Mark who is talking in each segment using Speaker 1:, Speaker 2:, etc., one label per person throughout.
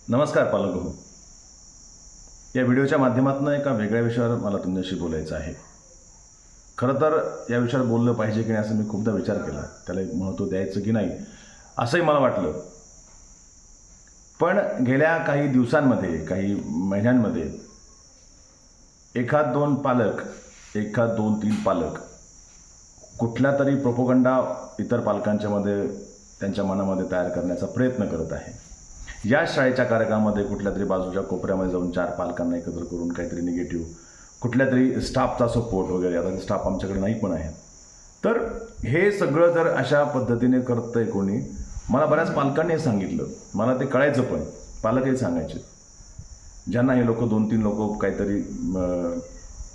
Speaker 1: नमस्कार पालक हो. या व्हिडिओच्या माध्यमातून एका वेगळ्या विषयावर मला तुमच्याशी बोलायचं आहे. खरं तर या विषयावर बोललं पाहिजे की नाही असं मी खूपदा विचार केला, त्याला एक महत्त्व द्यायचं की नाही असंही मला वाटलं. पण गेल्या काही दिवसांमध्ये, काही महिन्यांमध्ये एखाद दोन पालक, एखाद दोन तीन पालक कुठला तरी प्रोपोगंडा इतर पालकांच्यामध्ये, त्यांच्या मनामध्ये तयार करण्याचा प्रयत्न करत आहे. या शाळेच्या कार्यक्रमामध्ये कुठल्या तरी बाजूच्या कोपऱ्यामध्ये जाऊन चार पालकांना एकत्र करून काहीतरी निगेटिव्ह, कुठल्या तरी स्टाफचा सपोर्ट वगैरे, आता स्टाफ आमच्याकडे नाही पण आहे. तर हे सगळं जर अशा पद्धतीने करतं आहे कोणी, मला बऱ्याच पालकांनी सांगितलं, मला ते कळायचं पण पालकही सांगायचे, ज्यांना हे लोक दोन तीन लोक काहीतरी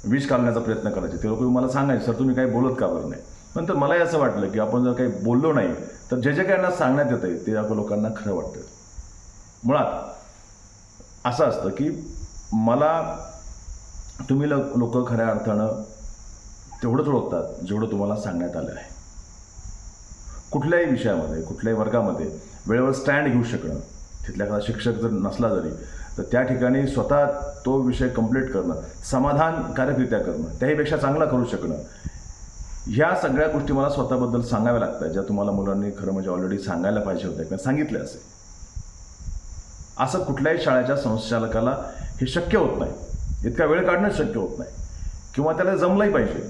Speaker 1: विष घालण्याचा प्रयत्न करायचे, ते लोक मला सांगायचे, सर तुम्ही काही बोलत का बरं नाही. नंतर मलाही असं वाटलं की आपण जर काही बोललो नाही तर जे जे काही सांगण्यात येतं आहे ते लोकांना खरं वाटतं. मुळात असं असतं की मला तुम्ही लोक खऱ्या अर्थानं तेवढंच ओळखतात जेवढं तुम्हाला सांगण्यात आलं आहे. कुठल्याही विषयामध्ये, कुठल्याही वर्गामध्ये वेळेवर स्टँड घेऊ शकणं, तिथल्या एखादा शिक्षक जर नसला जरी तर त्या ठिकाणी स्वतः तो विषय कंप्लीट करणं, समाधानकारकरित्या करणं, त्याहीपेक्षा चांगला करू शकणं, ह्या सगळ्या गोष्टी मला स्वतःबद्दल सांगाव्या लागतात, ज्या तुम्हाला मुलांनी खरं म्हणजे ऑलरेडी सांगायला पाहिजे होत्या किंवा सांगितले असेल. असं कुठल्याही शाळेच्या संचालकाला हे शक्य होत नाही, इतका वेळ काढणंच शक्य होत नाही किंवा त्याला जमलंही पाहिजे.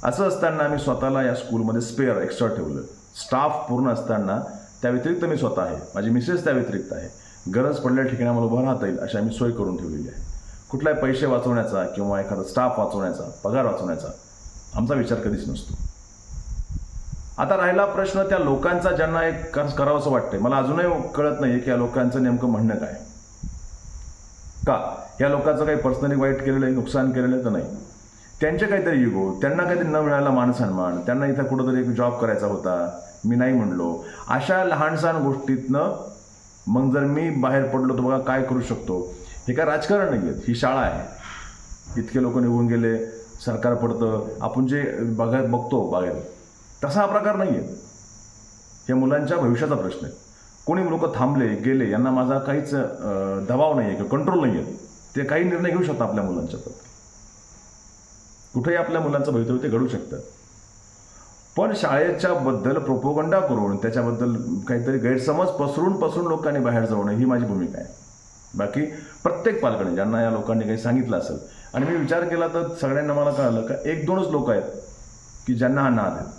Speaker 1: असं असताना मी स्वतःला या स्कूलमध्ये स्पेअर एक्स्ट्रा ठेवलं. स्टाफ पूर्ण असताना त्या व्यतिरिक्त मी स्वतः आहे, माझी मिसेस त्या व्यतिरिक्त आहे, गरज पडल्या ठिकाणी मला उभं राहता येईल अशी आम्ही सोय करून ठेवलेली आहे. कुठलाही पैसे वाचवण्याचा किंवा एखादा स्टाफ वाचवण्याचा, पगार वाचवण्याचा आमचा विचार कधीच नसतो. आता राहिला प्रश्न त्या लोकांचा, ज्यांना एक करावंसं वाटतंय. मला अजूनही कळत नाही की या लोकांचं नेमकं म्हणणं काय, का या लोकांचं काही पर्सनली वाईट केलेलं आहे, नुकसान केलेलं तर नाही. त्यांचे काहीतरी इगो, त्यांना काहीतरी न मिळाला मानसन्मान, त्यांना इथं कुठंतरी एक जॉब करायचा होता, मी नाही म्हणलो, अशा लहानसहान गोष्टीतनं मग जर मी बाहेर पडलो तर बघा काय करू शकतो. हे काय राजकारण नाही आहे, ही शाळा आहे. इतके लोक निघून गेले, सरकार पडतं, आपण जे बघतो बाहेर तसा हा प्रकार नाही आहे. हे मुलांच्या भविष्याचा प्रश्न आहे. कोणी लोक थांबले गेले, यांना माझा काहीच दबाव नाही आहे किंवा कंट्रोल नाही आहे. ते काही निर्णय घेऊ शकतात आपल्या मुलांच्याबद्दल, कुठेही आपल्या मुलांचं भवितव्य ते घडू शकतं. पण शाळेच्या बद्दल प्रोपोगंडा करून, त्याच्याबद्दल काहीतरी गैरसमज पसरून लोकांनी बाहेर जाऊ नये, ही माझी भूमिका आहे. बाकी प्रत्येक पालकाने, ज्यांना या लोकांनी काही सांगितलं असेल, आणि मी विचार केला तर सगळ्यांना मला कळलं का एक दोनच लोक आहेत की ज्यांना हा नाद आहे.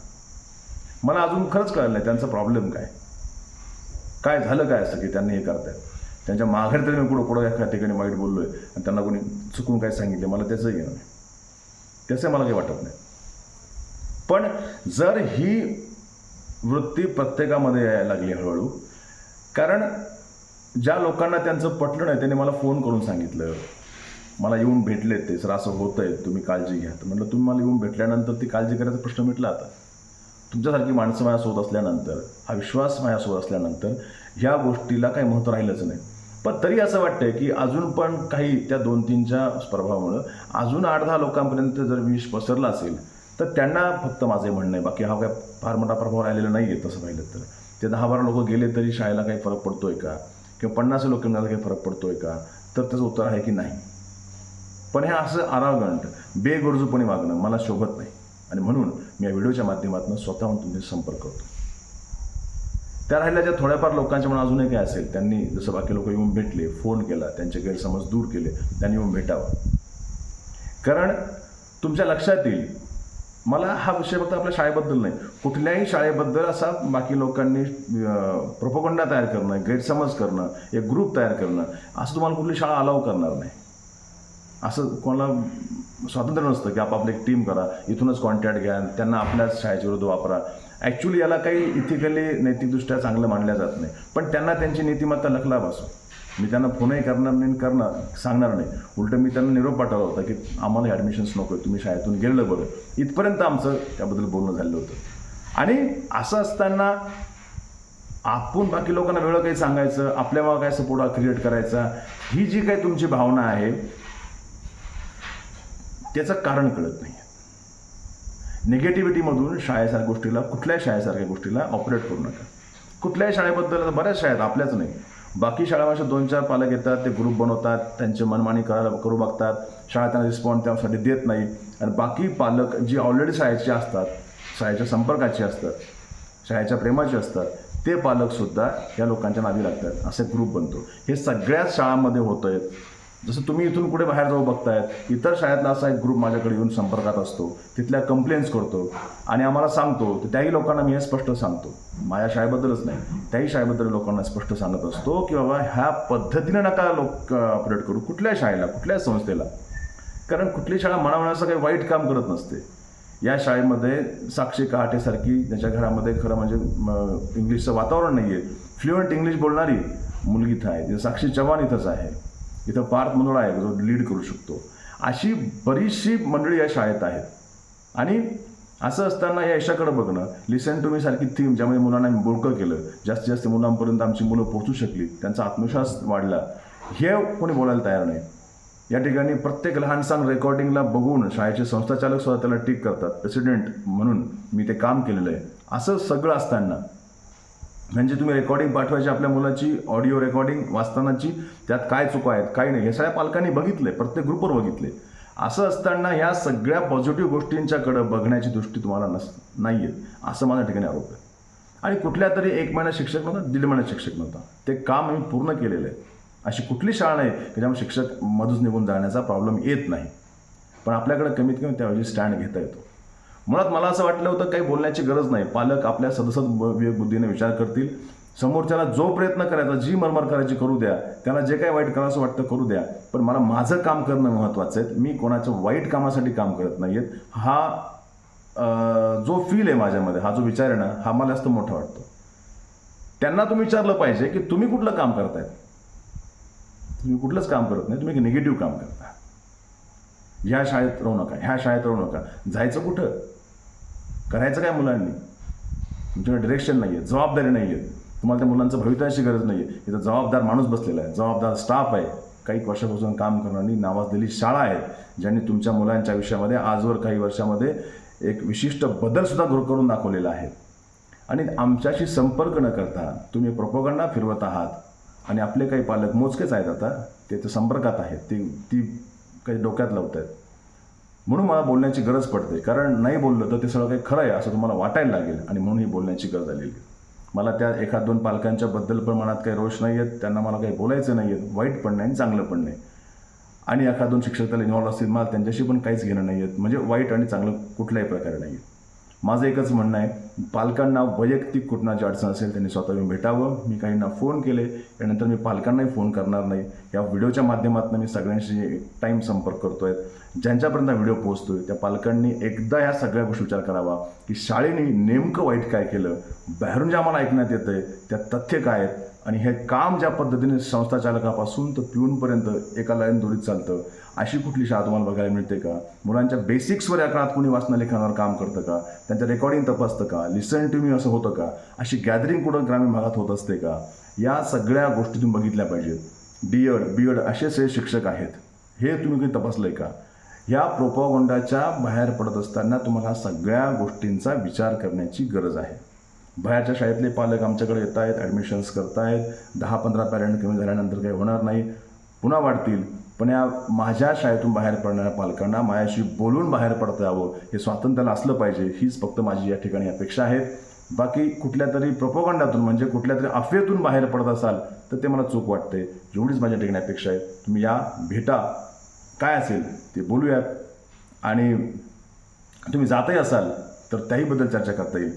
Speaker 1: मला अजून खरंच कळलं नाही त्यांचा प्रॉब्लेम काय झालं, काय असं की त्यांनी हे करतायत. त्यांच्या माघारी तरी मी कुठं एका ठिकाणी वाईट बोललो आहे आणि त्यांना कोणी चुकून काय सांगितलं, मला त्याचं घेणं नाही, त्याचं मला काही वाटत नाही. पण जर ही वृत्ती प्रत्येकामध्ये यायला लागली हळूहळू, कारण ज्या लोकांना त्यांचं पटलं नाही त्यांनी मला फोन करून सांगितलं, मला येऊन भेटले ते, सर असं होतं आहे, तुम्ही काळजी घ्या. तर म्हटलं तुम्ही मला येऊन भेटल्यानंतर ती काळजी करायचा प्रश्न मिटला. आता तुमच्यासारखी माणसं माझ्यासोबत असल्यानंतर, हा विश्वास माझ्यासोबत असल्यानंतर ह्या गोष्टीला काही महत्त्व राहिलंच नाही. पण तरी असं वाटतंय की अजून पण काही त्या 2-3च्या प्रभावामुळं अजून 8-10 लोकांपर्यंत जर विष पसरला असेल तर त्यांना फक्त माझे म्हणणं आहे, बाकी हा काय फार मोठा प्रभाव राहिलेला नाही आहे. तसं पाहिलं तर ते 10-12 लोक गेले तरी शाळेला काही फरक पडतोय का, किंवा 50 लोकांना काही फरक पडतोय का, तर त्याचं उत्तर आहे की नाही. पण हे असं आरागंट, बेगरजूपणे वागणं मला शोभत नाही, आणि म्हणून मी या व्हिडिओच्या माध्यमातून स्वतःहून तुमचे संपर्क करतो. त्या राहिल्या ज्या थोड्याफार लोकांच्या म्हणून अजूनही काय असेल, त्यांनी जसं बाकी लोक येऊन भेटले, फोन केला, त्यांचे गैरसमज दूर केले, त्यांनी येऊन भेटावं. कारण तुमच्या लक्षात येईल, मला हा विषय फक्त आपल्या शाळेबद्दल नाही, कुठल्याही शाळेबद्दल असा बाकी लोकांनी प्रोपोगंडा तयार करणं, गैरसमज करणं, एक ग्रुप तयार करणं, असं तुम्हाला कुठली शाळा अलाव करणार नाही. असं कोणाला स्वातंत्र्य नसतं की आपापली एक टीम करा, इथूनच कॉन्टॅक्ट घ्या, त्यांना आपल्याच शाळेच्या विरुद्ध वापरा. ॲक्च्युली याला काही इथिकली, नैतिकदृष्ट्या चांगलं मानल्या जात नाही. पण त्यांना त्यांची नीतिमत्ता लखला बसो. मी त्यांना फोनही करणार नाही, सांगणार नाही. उलटं मी त्यांना निरोप पाठवला होता की आम्हाला ॲडमिशन्स नको आहे, तुम्ही शाळेतून गेलेलं बरं. इथपर्यंत आमचं त्याबद्दल बोलणं झालं होतं. आणि असं असताना आपण बाकी लोकांना वेगळं काही सांगायचं, आपल्या मागं काय सपोर्ट क्रिएट करायचा, ही जी काही तुमची भावना आहे त्याचं कारण कळत नाही. निगेटिव्हिटीमधून शाळेसारख्या गोष्टीला, कुठल्याही शाळेसारख्या गोष्टीला ऑपरेट करू नका. कुठल्याही शाळेबद्दल, बऱ्याच शाळेत, आपल्याच नाही, बाकी शाळांमध्ये 2-4 पालक येतात, ते ग्रुप बनवतात, त्यांची मनमानी करू बघतात, शाळा त्यांना रिस्पॉन्स त्यासाठी देत नाही. आणि बाकी पालक जी ऑलरेडी शाळेचे असतात, शाळेच्या संपर्काचे असतात, शाळेच्या प्रेमाचे असतात, ते पालकसुद्धा या लोकांच्या नादी लागतात. असे ग्रुप बनतो. हे सगळ्याच शाळांमध्ये होतं आहे. जसं तुम्ही इथून पुढे बाहेर जाऊ बघतायत, इतर शाळेतला असा एक ग्रुप माझ्याकडे येऊन संपर्कात असतो, तिथल्या कंप्लेंट्स करतो आणि आम्हाला सांगतो. तर त्याही लोकांना मी हे स्पष्ट सांगतो, माझ्या शाळेबद्दलच नाही, त्याही शाळेबद्दल लोकांना स्पष्ट सांगत असतो की बाबा ह्या पद्धतीने नका लोक ऑपरेट करू, कुठल्या शाळेला, कुठल्या संस्थेला. कारण कुठली शाळा म्हणावण्याचं काही वाईट काम करत नसते. या शाळेमध्ये साक्षी कहाटेसारखी, ज्याच्या घरामध्ये खरं म्हणजे इंग्लिशचं वातावरण नाही आहे, फ्लुएंट इंग्लिश बोलणारी मुलगी इथं आहे. साक्षी चव्हाण इथंच आहे. इथं पार्थ मुंदडा आहे जो लीड करू शकतो. अशी बरीचशी मंडळी या शाळेत आहेत. आणि असं असताना या यशाकडे बघणं, लिसन टू मी सारखी थीम ज्यामध्ये मुलांना बोलकं केलं, जास्तीत जास्त मुलांपर्यंत आमची मुलं पोहोचू शकली, त्यांचा आत्मविश्वास वाढला, हे कोणी बोलायला तयार नाही. या ठिकाणी प्रत्येक लहानसहान रेकॉर्डिंगला बघून शाळेचे संस्थाचालक सुद्धा त्याला टीक करतात, प्रेसिडेंट म्हणून मी ते काम केलेलं आहे. असं सगळं असताना म्हणजे तुम्ही रेकॉर्डिंग पाठवायची आपल्या मुलाची, ऑडिओ रेकॉर्डिंग वाचतानाची, त्यात काय चुका आहेत काय नाही हे सगळ्या पालकांनी बघितले, प्रत्येक ग्रुपवर बघितले. असं असताना ह्या सगळ्या पॉझिटिव्ह गोष्टींच्याकडे बघण्याची दृष्टी तुम्हाला नाही आहे, असं माझ्या ठिकाणी आरोप आहे. आणि कुठल्या तरी 1 महिना शिक्षक नव्हता, 1.5 महिना शिक्षक नव्हता, ते काम आम्ही पूर्ण केलेलं आहे. अशी कुठली शाळा नाही की ज्यामुळे शिक्षक मधूच निघून जाण्याचा प्रॉब्लेम येत नाही. पण आपल्याकडे कमीत कमी त्याऐवजी स्टँड घेता येतो. मुळात मला असं वाटलं होतं काही बोलण्याची गरज नाही, पालक आपल्या सदसद विवेकबुद्धीने विचार करतील, समोरच्याला जो प्रयत्न करायचा, जी मरमर करायची करू द्या, त्याला जे काही वाईट करायचं वाटतं करू द्या, पण मला माझं काम करणं महत्त्वाचं आहे. मी कोणाच्या वाईट कामासाठी काम करत नाही आहे. हा जो फील आहे माझ्यामध्ये, हा जो विचार आहे ना, हा मला जास्त मोठा वाटतो. त्यांना तुम्ही विचारलं पाहिजे की तुम्ही कुठलं काम करताय. तुम्ही कुठलंच काम करत नाही, तुम्ही निगेटिव्ह काम करता. ह्या शाळेत राहू नका, ह्या शाळेत राहू नका. जायचं कुठं, करायचं काय मुलांनी, तुमच्याकडे डिरेक्शन नाही आहे, जबाबदारी नाही आहे, तुम्हाला त्या मुलांचं भवितव्याची गरज नाही आहे. इथं जबाबदार माणूस बसलेला आहे, जबाबदार स्टाफ आहे, काही वर्षापासून काम करणारी नावाजलेली शाळा आहे, ज्यांनी तुमच्या मुलांच्या आयुष्यामध्ये आजवर काही वर्षामध्ये एक विशिष्ट बदलसुद्धा करून दाखवलेला आहे. आणि आमच्याशी संपर्क न करता तुम्ही प्रोपगंडा फिरवत आहात आणि आपले काही पालक मोजकेच आहेत आता, ते तर संपर्कात आहेत, ती काही डोक्यात लावत आहेत. म्हणून मला बोलण्याची गरज पडते, कारण नाही बोललं तर ते सगळं काही खरं आहे असं तुम्हाला वाटायला लागेल आणि म्हणून ही बोलण्याची गरज आलेली. मला त्या 1-2 पालकांच्या बद्दल पण मनात काही रोष नाही आहेत, त्यांना मला काही बोलायचं नाही आहे, वाईट पण नाही आणि चांगलं पण नाही. आणि 1-2 शिक्षक त्याला इन्व्हॉल्व असतील, मला त्यांच्याशी पण काहीच घेणं नाही आहेत, म्हणजे वाईट आणि चांगलं कुठल्याही प्रकारे नाही आहे. माझं एकच म्हणणं आहे, पालकांना वैयक्तिक कुठनाची अडचण असेल त्यांनी स्वतः येऊन भेटावं. मी काहींना फोन केले, त्यानंतर मी पालकांनाही फोन करणार नाही. या व्हिडिओच्या माध्यमातून मी सगळ्यांशी टाईम संपर्क करतो आहे. ज्यांच्यापर्यंत व्हिडिओ पोहोचतोय त्या पालकांनी एकदा या सगळ्या गोष्टी विचार करावा की शाळेने नेमकं वाईट काय केलं, बाहेरून जे आम्हाला ऐकण्यात येतं आहे त्या तथ्य काय आहेत, आणि हे काम ज्या पद्धतीने संस्थाचालकापासून तर पिऊनपर्यंत एका लाईन दोरीत चालतं, अशी कुठली शाळा तुम्हाला बघायला मिळते का? मुलांच्या बेसिक्सवर या काळात कोणी वाचन लेखनावर काम करतं का? त्यांचं रेकॉर्डिंग तपासतं का? लिसन टू मी असं होतं का? अशी गॅदरिंग कुठं ग्रामीण भागात होत असते का? या सगळ्या गोष्टी तुम्ही बघितल्या पाहिजेत. B.Ed असेच हे शिक्षक आहेत, हे तुम्ही काही तपासलं आहे का? ह्या प्रोपगंडाच्या बाहेर पडत असताना तुम्हाला सगळ्या गोष्टींचा विचार करण्याची गरज आहे. बाहेरच्या शाळेतले पालक आमच्याकडे येत आहेत, ॲडमिशन्स करत आहेत, 10-15 पॅरेंट कमी झाल्यानंतर काही होणार नाही, पुन्हा वाढतील. पण या माझ्या शाळेतून बाहेर पडणाऱ्या पालकांना माझ्याशी बोलून बाहेर पडता यावं, हे स्वातंत्र्याला असलं पाहिजे, हीच फक्त माझी या ठिकाणी अपेक्षा आहे. बाकी कुठल्या तरी प्रोपगंडातून म्हणजे कुठल्या तरी अफवेतून बाहेर पडत असाल तर ते मला चूक वाटते. एवढीच माझ्या ठिकाणी अपेक्षा आहे. तुम्ही या, भेटा, काय असेल ते बोलूयात. आणि तुम्ही जातही असाल तर त्याहीबद्दल चर्चा करता येईल.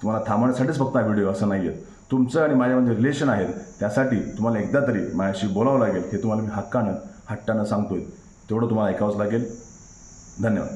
Speaker 1: तुम्हाला थांबवण्यासाठीच फक्त हा व्हिडिओ असं नाही आहे. तुमचं आणि माझ्यामध्ये रिलेशन आहेत, त्यासाठी तुम्हाला एकदा तरी माझ्याशी बोलावं लागेल, हे तुम्हाला मी हट्टानं सांगतोय. तेवढं तुम्हाला ऐकावंच लागेल. धन्यवाद.